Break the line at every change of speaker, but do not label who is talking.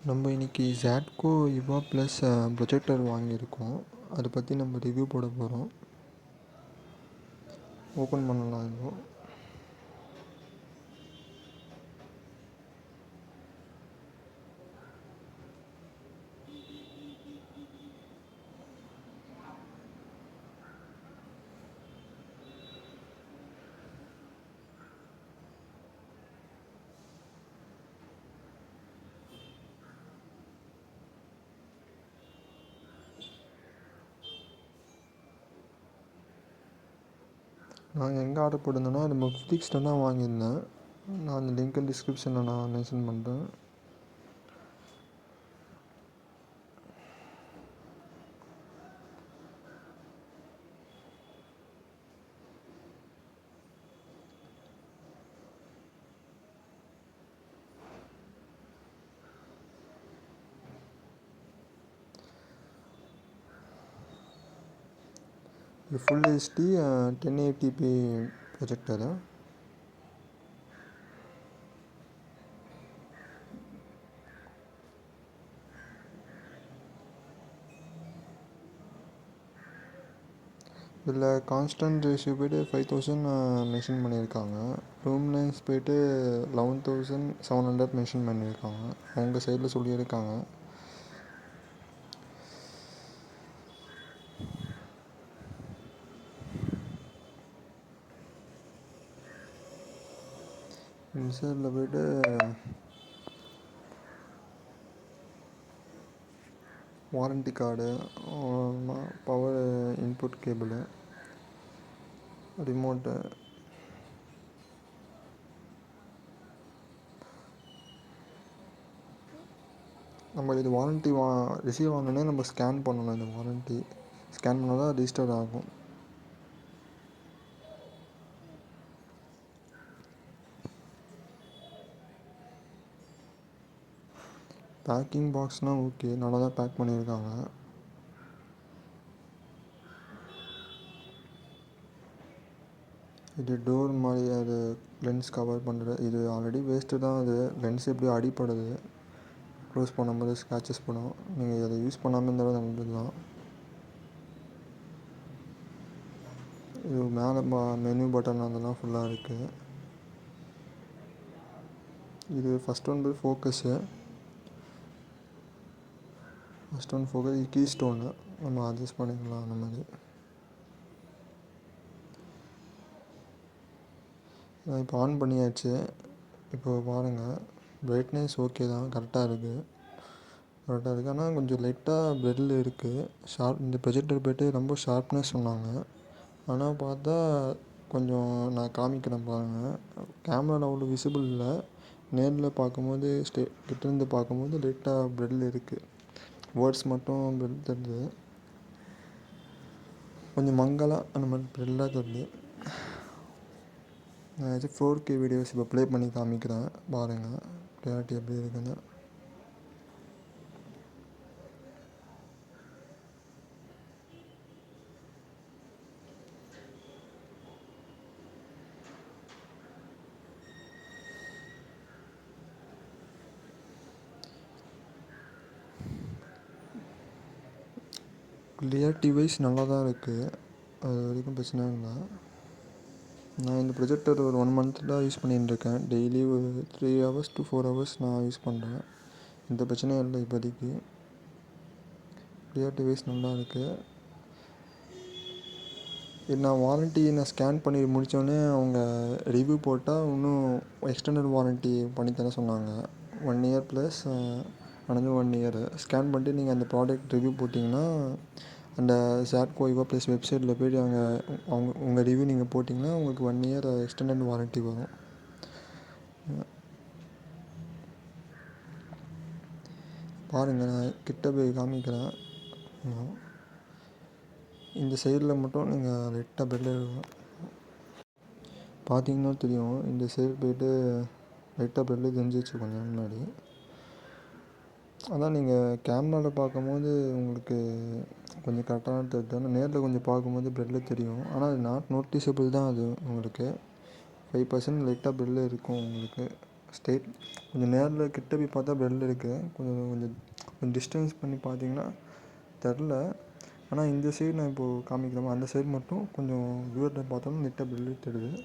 நம்ம இன்றைக்கி ஜாட்கோ இவா ப்ளஸ் ப்ரொஜெக்டர் வாங்கியிருக்கோம். அதை பற்றி நம்ம ரிவ்யூ போட போகிறோம். ஓப்பன் பண்ணலாம் இப்போ. நாங்கள் எங்கே ஆர்டர் போட்டிருந்தோன்னா அது ஃப்ளிக்ஸில் தான் வாங்கியிருந்தேன். நான் அந்த லிங்க்கை டிஸ்கிரிப்ஷனில் நான் மென்ஷன் பண்ணுறேன். இது ஃபுல் ஹெச்டி 1080p ப்ரொஜெக்டரு. இதில் கான்ஸ்டன்ட் ரேஷியோ போய்ட்டு 5000 மென்ஷன் பண்ணியிருக்காங்க. லூமினன்ஸ் போய்ட்டு 11700 மென்ஷன் பண்ணியிருக்காங்க. அவங்க சைடில் சொல்லியிருக்காங்க. இன்சைடில் போய்ட்டு warranty card, power input cable, remote, நம்ம இது வாரண்டி ரிசீவ் ஆனோடனே நம்ம ஸ்கேன் பண்ணணும். இந்த வாரண்டி ஸ்கேன் பண்ணால் தான் ரிஜிஸ்டர் ஆகும். பேக்கிங் பாக்ஸ்னால் ஓகே, நல்லா தான் பேக் பண்ணியிருக்காங்க. இது டோர் மாதிரி அது லென்ஸ் கவர் பண்ணுறது, இது ஆல்ரெடி வேஸ்ட்டு தான். அது லென்ஸ் எப்படியும் அடிப்படுது, க்ளோஸ் பண்ணும்போது ஸ்க்ராச்சஸ் படும். நீங்கள் அதை யூஸ் பண்ணாமல் இருந்தாலும் நல்லது தான். இது மேலே மெனு பட்டன் அதெல்லாம் ஃபுல்லாக இருக்குது. இது ஃபஸ்ட் ஒன் ஃபோக்கஸு, இது கீ ஸ்டோனு, நம்ம அட்ஜஸ்ட் பண்ணிக்கலாம். அந்த மாதிரி நான் இப்போ ஆன் பண்ணியாச்சு. இப்போ பாருங்கள், பிரைட்னஸ் ஓகே தான், கரெக்டாக இருக்குது. ஆனால் கொஞ்சம் லைட்டாக பிரெட்டில் இருக்குது. இந்த ப்ரொஜெக்டர் போய்ட்டு ரொம்ப ஷார்ப்னஸ் சொன்னாங்க. ஆனால் பார்த்தா கொஞ்சம் நான் காமிக்கிறேன் பாருங்கள். கேமராவில் அவ்வளோ விசிபிள் இல்லை, நேரில் பார்க்கும்போது கிட்டேருந்து பார்க்கும்போது லைட்டாக பிரெட்டில் இருக்குது. வேர்ட்ஸ் மட்டும் பிரெட் தெரியுது, கொஞ்சம் மங்கலாக அந்த மாதிரி பிரெட்டாக தெரியுது. நான் ஏதாச்சும் 4K வீடியோஸ் இப்போ ப்ளே பண்ணி காமிக்கிறேன் பாருங்கள், கிளாரிட்டி எப்படி இருக்குன்னு. கிளியாரிட்டி வைஸ் நல்லா தான் இருக்குது, அது வரைக்கும் பிரச்சனை இல்லை. நான் இந்த ப்ரொஜெக்டர் ஒரு 1 மந்த்தாக யூஸ் பண்ணிட்டுருக்கேன். டெய்லி ஒரு 3 hours to 4 hours நான் யூஸ் பண்ணுறேன். எந்த பிரச்சனையும் இல்லை இப்போதைக்கு. கிளியாரிட்டி வைஸ் நல்லா இருக்குது. இது நான் வாரண்ட்டி ஸ்கேன் பண்ணி முடித்தோடனே அவங்க ரிவ்யூ போட்டால் இன்னும் எக்ஸ்டெண்டட் வாரண்ட்டி பண்ணித்தர சொன்னாங்க. 1 year plus another 1 year. Scan பண்ணிட்டு நீங்கள் அந்த ப்ராடக்ட் ரிவ்யூ போட்டிங்கன்னா, அந்த ஜாட்கோ இவா ப்ளஸ் வெப்சைட்டில் போய்ட்டு உங்கள் ரிவ்யூ நீங்கள் போட்டிங்கன்னா உங்களுக்கு 1 year எக்ஸ்டெண்டட் வாரண்ட்டி வரும். பாருங்கள், நான் கிட்ட போய் காமிக்கிறேன். இந்த சைடில் மட்டும் நீங்கள் லைட்டாக பெட்டில் பார்த்தீங்கன்னா தெரியும். இந்த சைடு போய்ட்டு லைட்டாக பெட்டில் தெரிஞ்சிச்சு கொஞ்சம் முன்னாடி. அதான் நீங்கள் கேமராவில் பார்க்கும்போது உங்களுக்கு கொஞ்சம் கரெக்டாக தெரியுது, ஆனால் நேரில் கொஞ்சம் பார்க்கும்போது பிரெட்டில் தெரியும். ஆனால் அது நாட் நோட்டிஸபிள் தான். அது உங்களுக்கு 5% லைட்டாக பிரெட்டில் இருக்கும் உங்களுக்கு. ஸ்ட்ரெயிட் கொஞ்சம் நேரில் கிட்ட போய் பார்த்தா பெல் இருக்குது. கொஞ்சம் கொஞ்சம் கொஞ்சம் டிஸ்டன்ஸ் பண்ணி பார்த்தீங்கன்னா தெரில. ஆனால் இந்த சைடு நான் இப்போது காமிக்கிறோமா அந்த சைடு மட்டும் கொஞ்சம் தூரத்தில் பார்த்தோம்னா நீட்டாக பெல் தெரியுது.